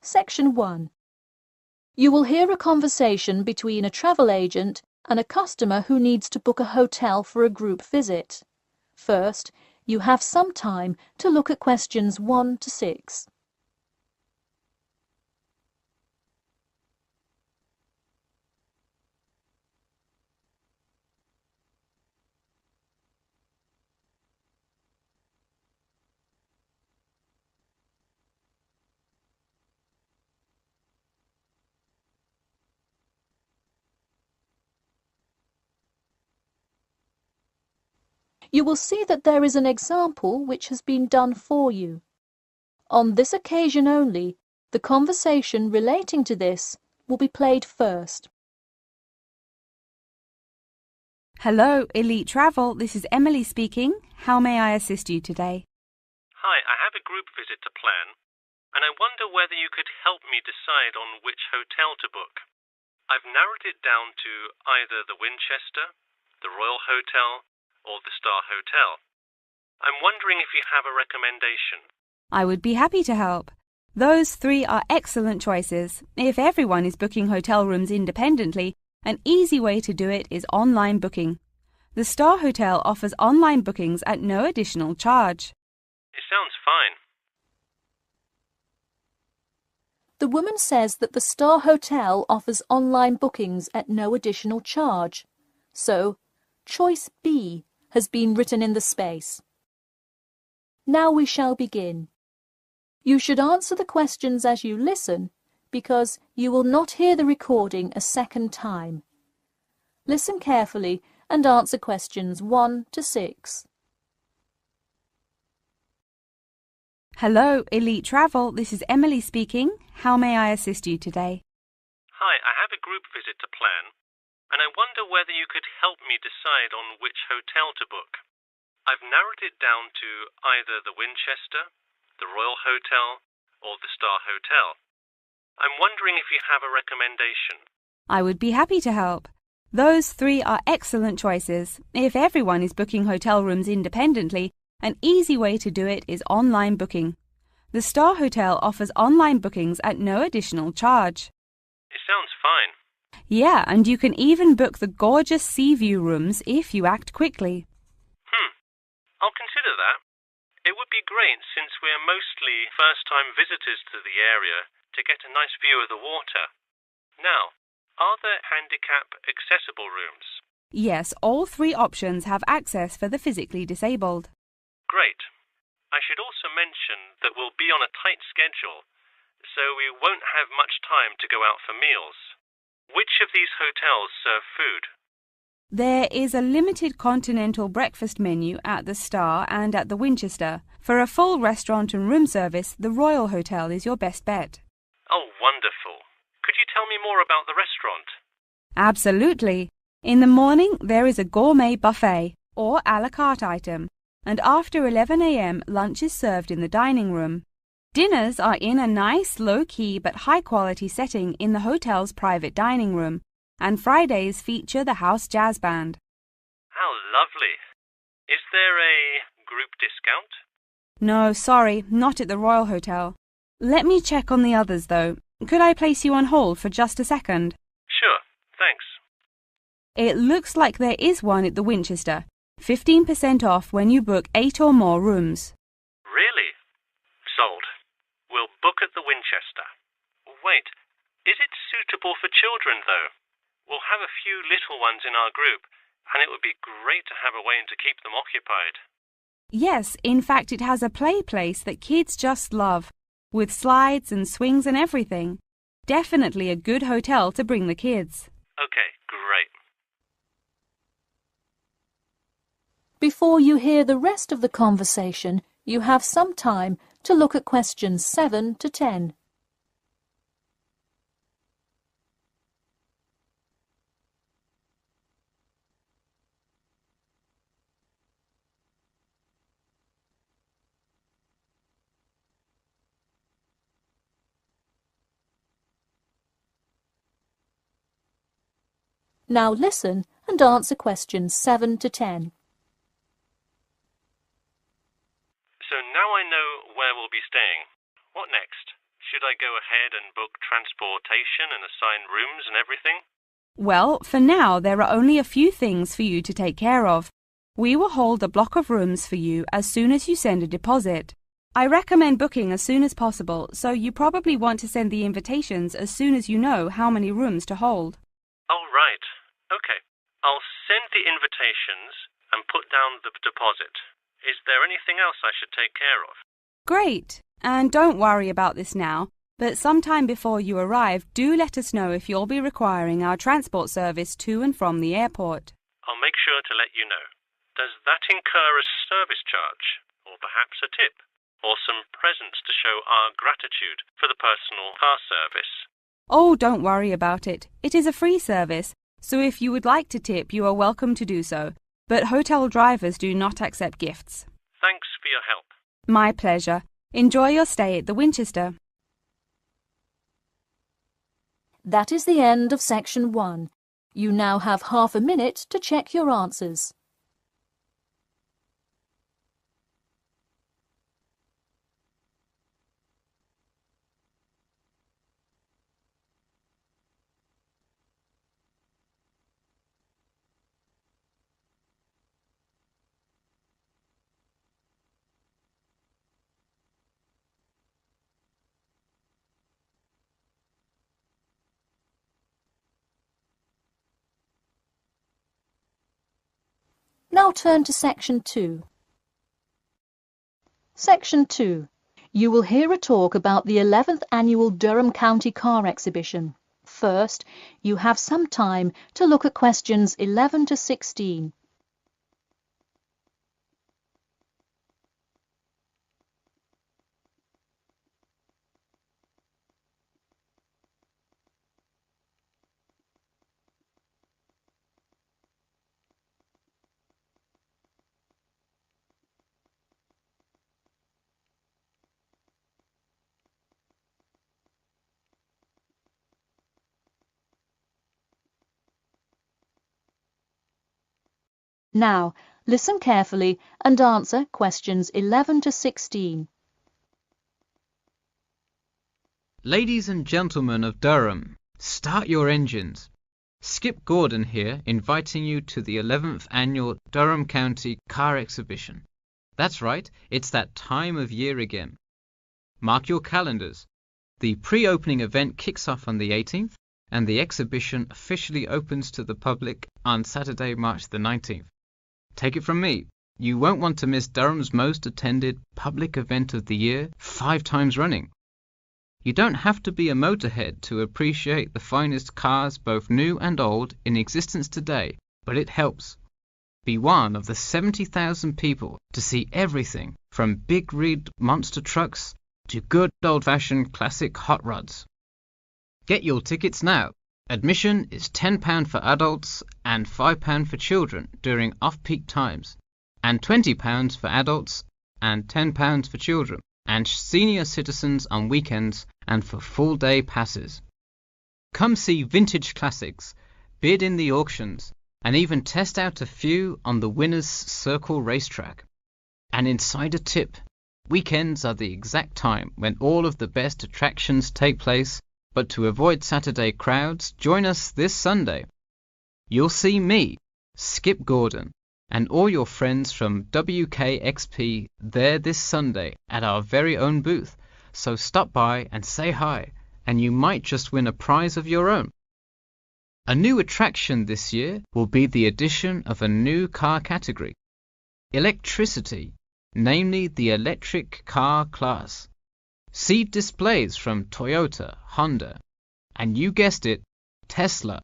Section 1. You will hear a conversation between a travel agent and a customer who needs to book a hotel for a group visit. First, you have some time to look at questions 1 to 6. You will see that there is an example which has been done for you. On this occasion only, the conversation relating to this will be played first. Hello, Elite Travel. This is Emily speaking. How may I assist you today? Hi, I have a group visit to plan, and I wonder whether you could help me decide on which hotel to book. I've narrowed it down to either the Winchester, the Royal Hotel, or the Star Hotel. I'm wondering if you have a recommendation. I would be happy to help. Those 3 are excellent choices. If everyone is booking hotel rooms independently, an easy way to do it is online booking. The Star Hotel offers online bookings at no additional charge. It sounds fine. The woman says that the Star Hotel offers online bookings at no additional charge. So, choice B has been written in the space. Now we shall begin. You should answer the questions as you listen, because you will not hear the recording a second time. Listen carefully and answer questions 1 to 6. Hello, Elite Travel. This is Emily speaking. How may I assist you today? Hi, I have a group visit to plan, and I wonder whether you could help me decide on which hotel to book. I've narrowed it down to either the Winchester, the Royal Hotel, or the Star Hotel. I'm wondering if you have a recommendation. I would be happy to help. Those 3 are excellent choices. If everyone is booking hotel rooms independently, an easy way to do it is online booking. The Star Hotel offers online bookings at no additional charge. It sounds fine. Yeah, and you can even book the gorgeous sea view rooms if you act quickly. I'll consider that. It would be great since we're mostly first-time visitors to the area to get a nice view of the water. Now, are there handicap-accessible rooms? Yes, all 3 options have access for the physically disabled. Great. I should also mention that we'll be on a tight schedule, so we won't have much time to go out for meals. Which of these hotels serve food? There is a limited continental breakfast menu at the Star and at the Winchester. For a full restaurant and room service, the Royal Hotel is your best bet. Oh, wonderful. Could you tell me more about the restaurant? Absolutely. In the morning, there is a gourmet buffet or a la carte item, and after 11 a.m. lunch is served in the dining room. Dinners are in a nice, low-key but high-quality setting in the hotel's private dining room, and Fridays feature the house jazz band. How lovely. Is there a group discount? No, sorry, not at the Royal Hotel. Let me check on the others, though. Could I place you on hold for just a second? Sure, thanks. It looks like there is one at the Winchester. 15% off when you book 8 or more rooms. Really? Sold. We'll book at the Winchester. Wait, is it suitable for children, though? We'll have a few little ones in our group, and it would be great to have a way to keep them occupied. Yes, in fact it has a play place that kids just love, with slides and swings and everything. Definitely a good hotel to bring the kids. Okay, great. Before you hear the rest of the conversation, you have some time to look at questions 7 to 10. Now listen and answer questions 7 to 10. So now I know where we'll be staying. What next? Should I go ahead and book transportation and assign rooms and everything? Well, for now, there are only a few things for you to take care of. We will hold a block of rooms for you as soon as you send a deposit. I recommend booking as soon as possible, so you probably want to send the invitations as soon as you know how many rooms to hold. Oh, right. Okay. I'll send the invitations and put down the deposit. Is there anything else I should take care of? Great! And don't worry about this now, but sometime before you arrive, do let us know if you'll be requiring our transport service to and from the airport. I'll make sure to let you know. Does that incur a service charge, or perhaps a tip, or some presents to show our gratitude for the personal car service? Oh, don't worry about it. It is a free service, so if you would like to tip, you are welcome to do so. But hotel drivers do not accept gifts. Thanks for your help. My pleasure. Enjoy your stay at the Winchester. That is the end of section 1. You now have half a minute to check your answers. Now turn to section 2. Section 2. You will hear a talk about the 11th Annual Durham County Car Exhibition. First, you have some time to look at questions 11 to 16. Now, listen carefully and answer questions 11 to 16. Ladies and gentlemen of Durham, start your engines. Skip Gordon here, inviting you to the 11th Annual Durham County Car Exhibition. That's right, it's that time of year again. Mark your calendars. The pre-opening event kicks off on the 18th, and the exhibition officially opens to the public on Saturday, March the 19th. Take it from me, you won't want to miss Durham's most attended public event of the year 5 times running. You don't have to be a motorhead to appreciate the finest cars, both new and old, in existence today, but it helps. Be one of the 70,000 people to see everything from big rig monster trucks to good old-fashioned classic hot rods. Get your tickets now. Admission is £10 for adults and £5 for children during off-peak times, and £20 for adults and £10 for children, and senior citizens on weekends and for full-day passes. Come see vintage classics, bid in the auctions, and even test out a few on the Winners' Circle racetrack. An insider tip: weekends are the exact time when all of the best attractions take place, but to avoid Saturday crowds, join us this Sunday. You'll see me, Skip Gordon, and all your friends from WKXP there this Sunday at our very own booth, so stop by and say hi, and you might just win a prize of your own. A new attraction this year will be the addition of a new car category: electricity, namely the electric car class. See displays from Toyota, Honda, and you guessed it, Tesla.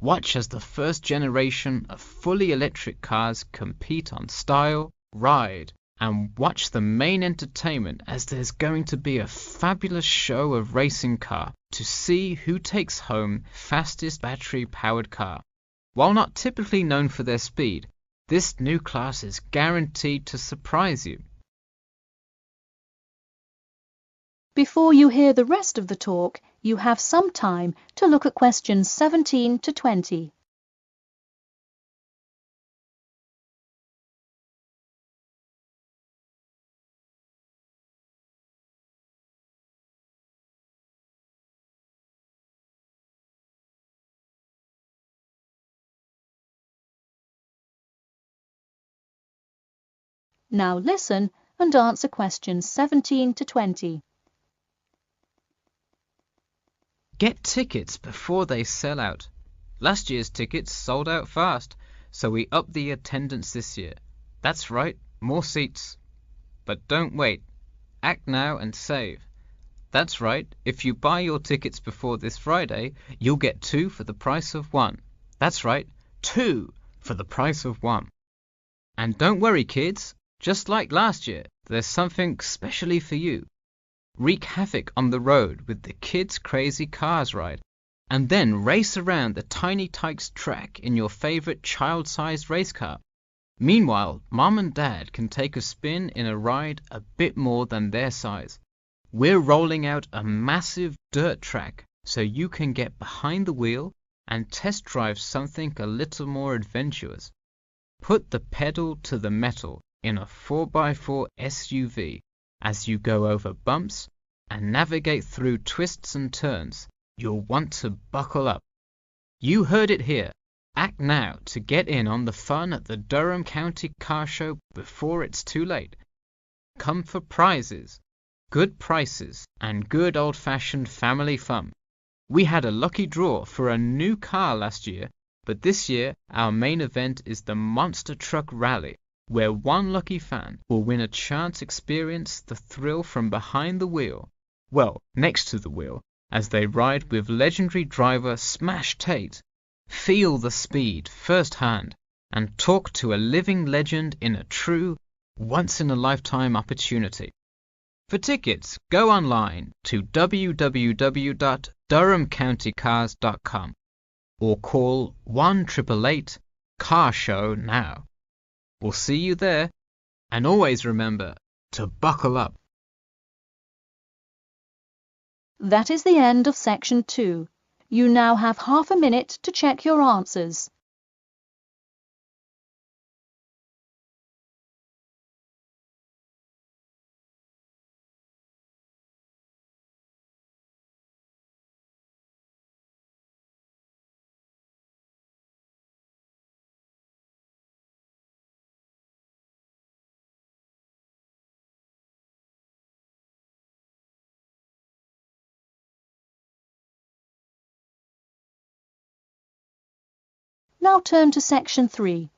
Watch as the first generation of fully electric cars compete on style, ride, and watch the main entertainment as there's going to be a fabulous show of racing car to see who takes home fastest battery-powered car. While not typically known for their speed, this new class is guaranteed to surprise you. Before you hear the rest of the talk, you have some time to look at questions 17 to 20. Now listen and answer questions 17 to 20. Get tickets before they sell out. Last year's tickets sold out fast, so we upped the attendance this year. That's right, more seats. But don't wait. Act now and save. That's right, if you buy your tickets before this Friday, you'll get 2 for the price of 1. That's right, 2 for the price of 1. And don't worry, kids, just like last year, there's something specially for you. Wreak havoc on the road with the Kids Crazy Cars ride, and then race around the Tiny Tykes track in your favorite child-sized race car. Meanwhile, Mom and Dad can take a spin in a ride a bit more than their size. We're rolling out a massive dirt track so you can get behind the wheel and test drive something a little more adventurous. Put the pedal to the metal in a 4x4 SUV as you go over bumps and navigate through twists and turns. You'll want to buckle up. You heard it here. Act now to get in on the fun at the Durham County Car Show before it's too late. Come for prizes, good prices, and good old-fashioned family fun. We had a lucky draw for a new car last year, but this year our main event is the Monster Truck Rally, where one lucky fan will win a chance to experience the thrill from behind the wheel, well, next to the wheel, as they ride with legendary driver Smash Tate. Feel the speed firsthand and talk to a living legend in a true, once-in-a-lifetime opportunity. For tickets, go online to www.durhamcountycars.com or call 1-888-CAR-SHOW now. We'll see you there, and always remember to buckle up. That is the end of section 2. You now have half a minute to check your answers. Now turn to section 3.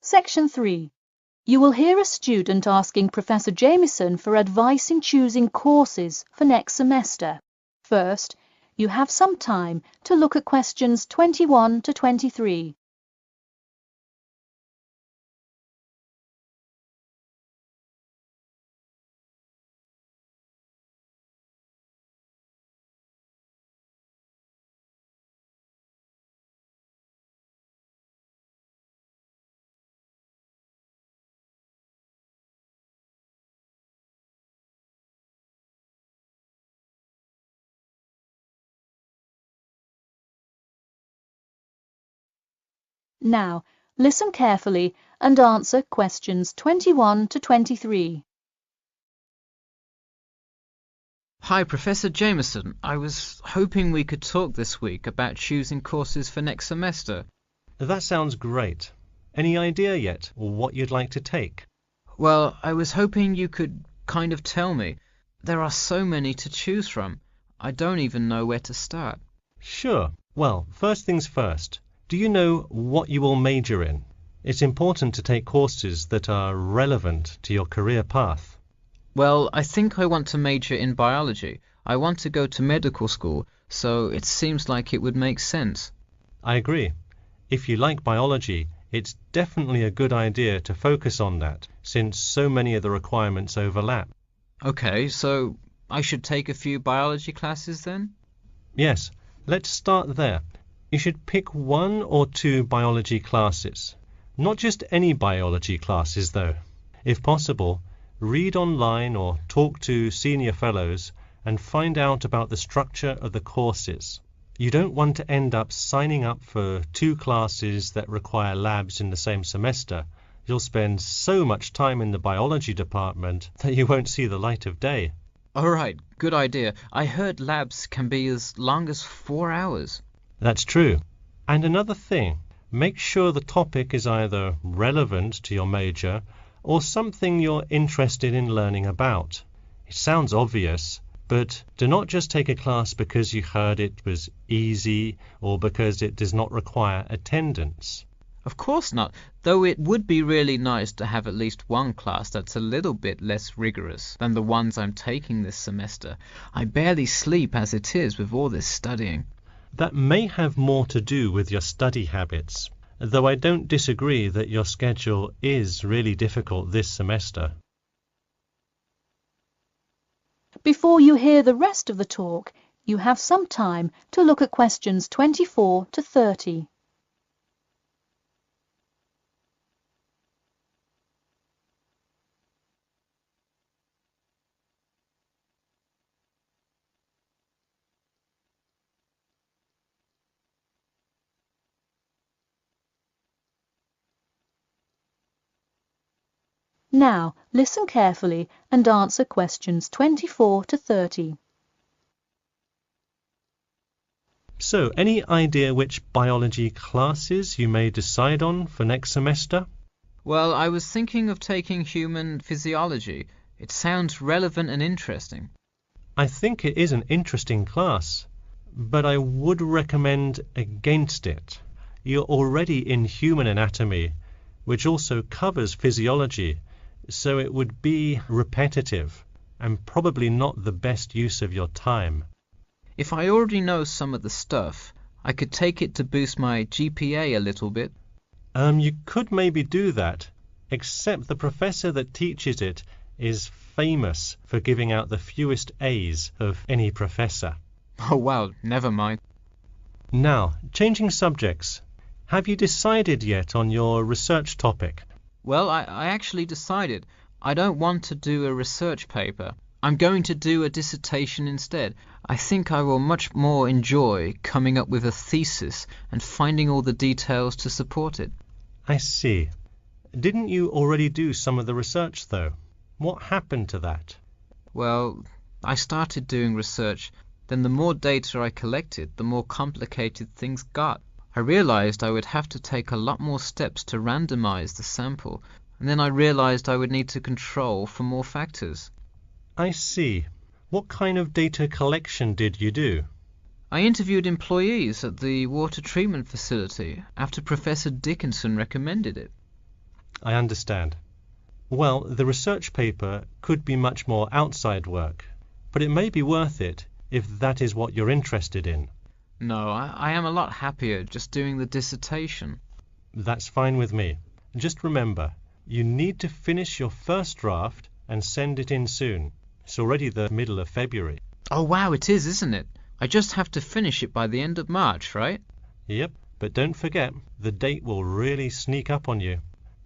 Section 3. You will hear a student asking Professor Jameson for advice in choosing courses for next semester. First, you have some time to look at questions 21 to 23. Now, listen carefully and answer questions 21 to 23. Hi, Professor Jameson. I was hoping we could talk this week about choosing courses for next semester. That sounds great. Any idea yet what you'd like to take? Well, I was hoping you could kind of tell me. There are so many to choose from. I don't even know where to start. Sure. Well, first things first. Do you know what you will major in? It's important to take courses that are relevant to your career path. Well, I think I want to major in biology. I want to go to medical school, so it seems like it would make sense. I agree. If you like biology, it's definitely a good idea to focus on that, since so many of the requirements overlap. Okay, so I should take a few biology classes then? Yes, let's start there. You should pick 1 or 2 biology classes. Not just any biology classes, though. If possible, read online or talk to senior fellows and find out about the structure of the courses. You don't want to end up signing up for 2 classes that require labs in the same semester. You'll spend so much time in the biology department that you won't see the light of day. All right, good idea. I heard labs can be as long as 4 hours. That's true. And another thing, make sure the topic is either relevant to your major or something you're interested in learning about. It sounds obvious, but do not just take a class because you heard it was easy or because it does not require attendance. Of course not, though it would be really nice to have at least one class that's a little bit less rigorous than the ones I'm taking this semester. I barely sleep as it is with all this studying. That may have more to do with your study habits, though I don't disagree that your schedule is really difficult this semester. Before you hear the rest of the talk, you have some time to look at questions 24 to 30. Now, listen carefully and answer questions 24 to 30. So, any idea which biology classes you may decide on for next semester? Well, I was thinking of taking human physiology. It sounds relevant and interesting. I think it is an interesting class, but I would recommend against it. You're already in human anatomy, which also covers physiology, so it would be repetitive and probably not the best use of your time. If I already know some of the stuff, I could take it to boost my GPA a little bit. You could maybe do that, except the professor that teaches it is famous for giving out the fewest A's of any professor. Oh well, never mind. Now, changing subjects. Have you decided yet on your research topic? Well, I actually decided I don't want to do a research paper. I'm going to do a dissertation instead. I think I will much more enjoy coming up with a thesis and finding all the details to support it. I see. Didn't you already do some of the research, though? What happened to that? Well, I started doing research, then the more data I collected, the more complicated things got. I realized I would have to take a lot more steps to randomize the sample, and then I realized I would need to control for more factors. I see. What kind of data collection did you do? I interviewed employees at the water treatment facility after Professor Dickinson recommended it. I understand. Well, the research paper could be much more outside work, but it may be worth it if that is what you're interested in. No, I am a lot happier just doing the dissertation. That's fine with me. Just remember, you need to finish your first draft and send it in soon. It's already the middle of February. Oh wow, it is, isn't it? I just have to finish it by the end of March, right? Yep, but don't forget, the date will really sneak up on you.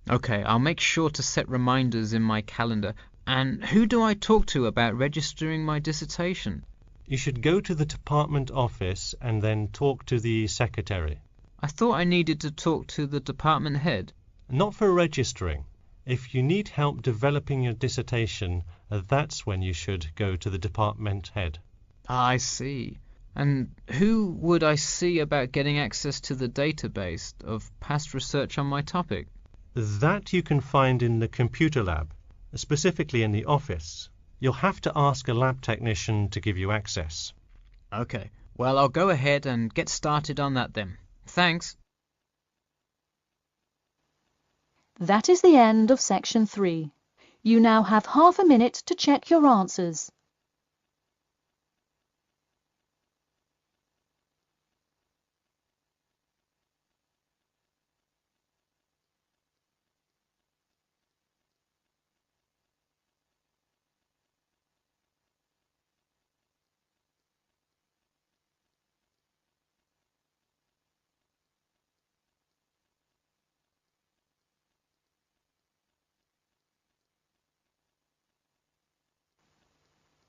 Okay, I'll make sure to set reminders in my calendar. And who do I talk to about registering my dissertation? You should go to the department office and then talk to the secretary. I thought I needed to talk to the department head. Not for registering. If you need help developing your dissertation, that's when you should go to the department head. Ah, I see. And who would I see about getting access to the database of past research on my topic? That you can find in the computer lab, specifically in the office. You'll have to ask a lab technician to give you access. Okay, well, I'll go ahead and get started on that then. Thanks. That is the end of section 3. You now have half a minute to check your answers.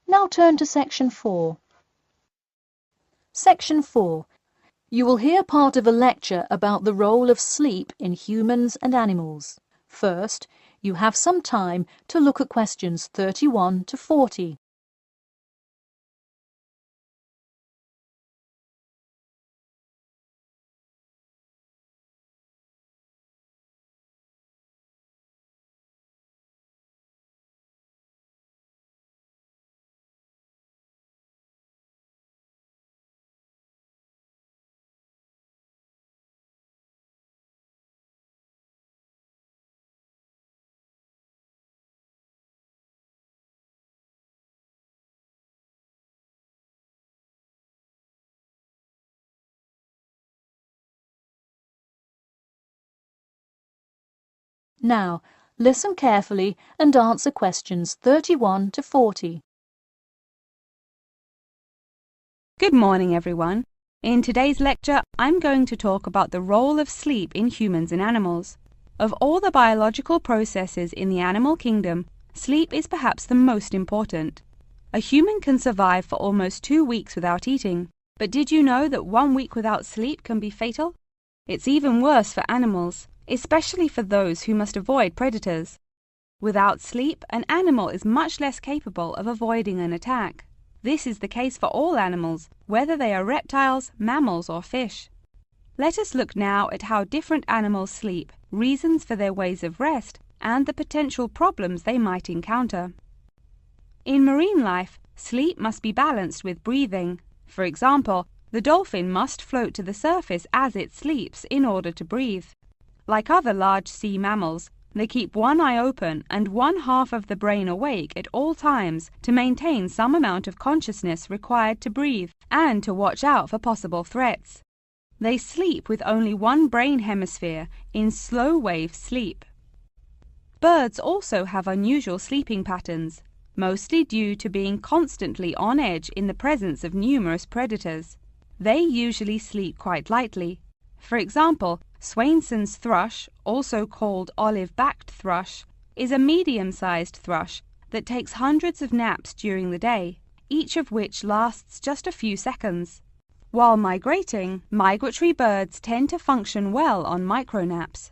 Now turn to section 4. Section 4. You will hear part of a lecture about the role of sleep in humans and animals. First, you have some time to look at questions 31 to 40. Now, listen carefully and answer questions 31 to 40. Good morning, everyone. In today's lecture, I'm going to talk about the role of sleep in humans and animals. Of all the biological processes in the animal kingdom, sleep is perhaps the most important. A human can survive for almost 2 weeks without eating, but did you know that 1 week without sleep can be fatal? It's even worse for animals, especially for those who must avoid predators. Without sleep, an animal is much less capable of avoiding an attack. This is the case for all animals, whether they are reptiles, mammals, or fish. Let us look now at how different animals sleep, reasons for their ways of rest, and the potential problems they might encounter. In marine life, sleep must be balanced with breathing. For example, the dolphin must float to the surface as it sleeps in order to breathe. Like other large sea mammals, they keep one eye open and one half of the brain awake at all times to maintain some amount of consciousness required to breathe and to watch out for possible threats. They sleep with only one brain hemisphere in slow wave sleep. Birds also have unusual sleeping patterns, mostly due to being constantly on edge in the presence of numerous predators. They usually sleep quite lightly. For example, Swainson's thrush, also called olive-backed thrush, is a medium-sized thrush that takes hundreds of naps during the day, each of which lasts just a few seconds. While migrating, migratory birds tend to function well on micronaps.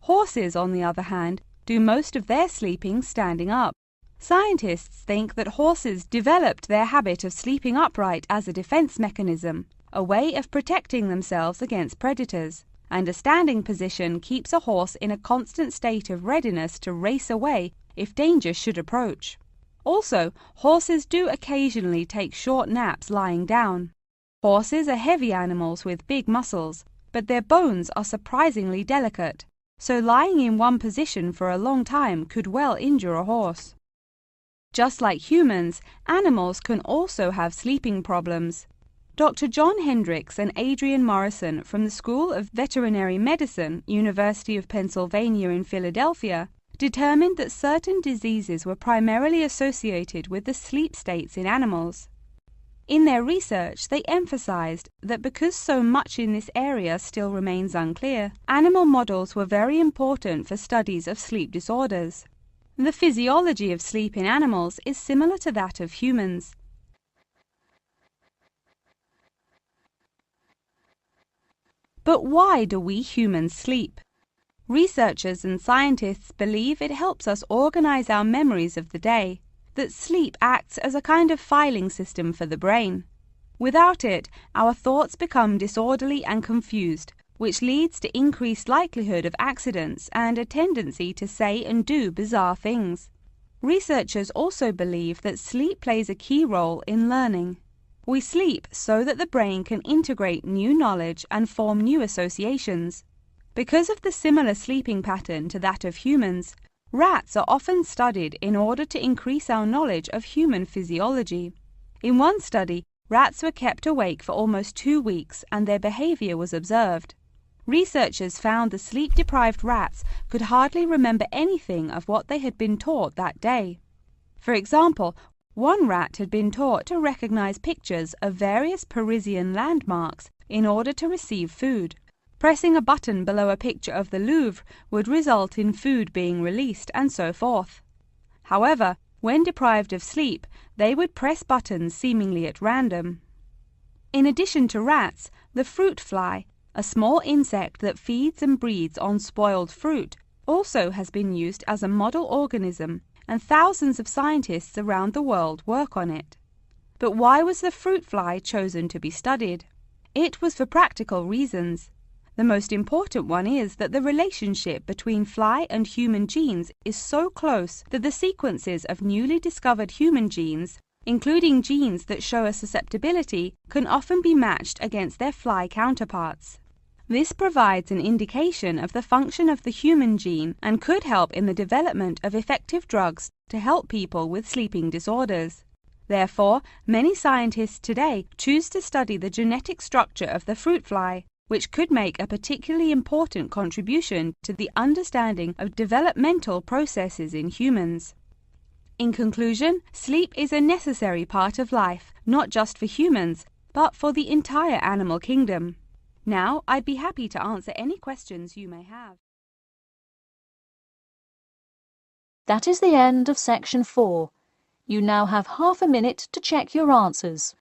Horses, on the other hand, do most of their sleeping standing up. Scientists think that horses developed their habit of sleeping upright as a defense mechanism, a way of protecting themselves against predators, and a standing position keeps a horse in a constant state of readiness to race away if danger should approach. Also, horses do occasionally take short naps lying down. Horses are heavy animals with big muscles, but their bones are surprisingly delicate, so lying in one position for a long time could well injure a horse. Just like humans, animals can also have sleeping problems. Dr. John Hendricks and Adrian Morrison from the School of Veterinary Medicine, University of Pennsylvania in Philadelphia, determined that certain diseases were primarily associated with the sleep states in animals. In their research, they emphasized that because so much in this area still remains unclear, animal models were very important for studies of sleep disorders. The physiology of sleep in animals is similar to that of humans. But why do we humans sleep? Researchers and scientists believe it helps us organize our memories of the day, that sleep acts as a kind of filing system for the brain. Without it, our thoughts become disorderly and confused, which leads to increased likelihood of accidents and a tendency to say and do bizarre things. Researchers also believe that sleep plays a key role in learning. We sleep so that the brain can integrate new knowledge and form new associations. Because of the similar sleeping pattern to that of humans, rats are often studied in order to increase our knowledge of human physiology. In one study, rats were kept awake for almost 2 weeks and their behavior was observed. Researchers found the sleep-deprived rats could hardly remember anything of what they had been taught that day. For example, one rat had been taught to recognize pictures of various Parisian landmarks in order to receive food. Pressing a button below a picture of the Louvre would result in food being released, and so forth. However, when deprived of sleep, they would press buttons seemingly at random. In addition to rats, the fruit fly, a small insect that feeds and breeds on spoiled fruit, also has been used as a model organism, and thousands of scientists around the world work on it. But why was the fruit fly chosen to be studied? It was for practical reasons. The most important one is that the relationship between fly and human genes is so close that the sequences of newly discovered human genes, including genes that show a susceptibility, can often be matched against their fly counterparts. This provides an indication of the function of the human gene and could help in the development of effective drugs to help people with sleeping disorders. Therefore, many scientists today choose to study the genetic structure of the fruit fly, which could make a particularly important contribution to the understanding of developmental processes in humans. In conclusion, sleep is a necessary part of life, not just for humans, but for the entire animal kingdom. Now, I'd be happy to answer any questions you may have. That is the end of section 4. You now have half a minute to check your answers.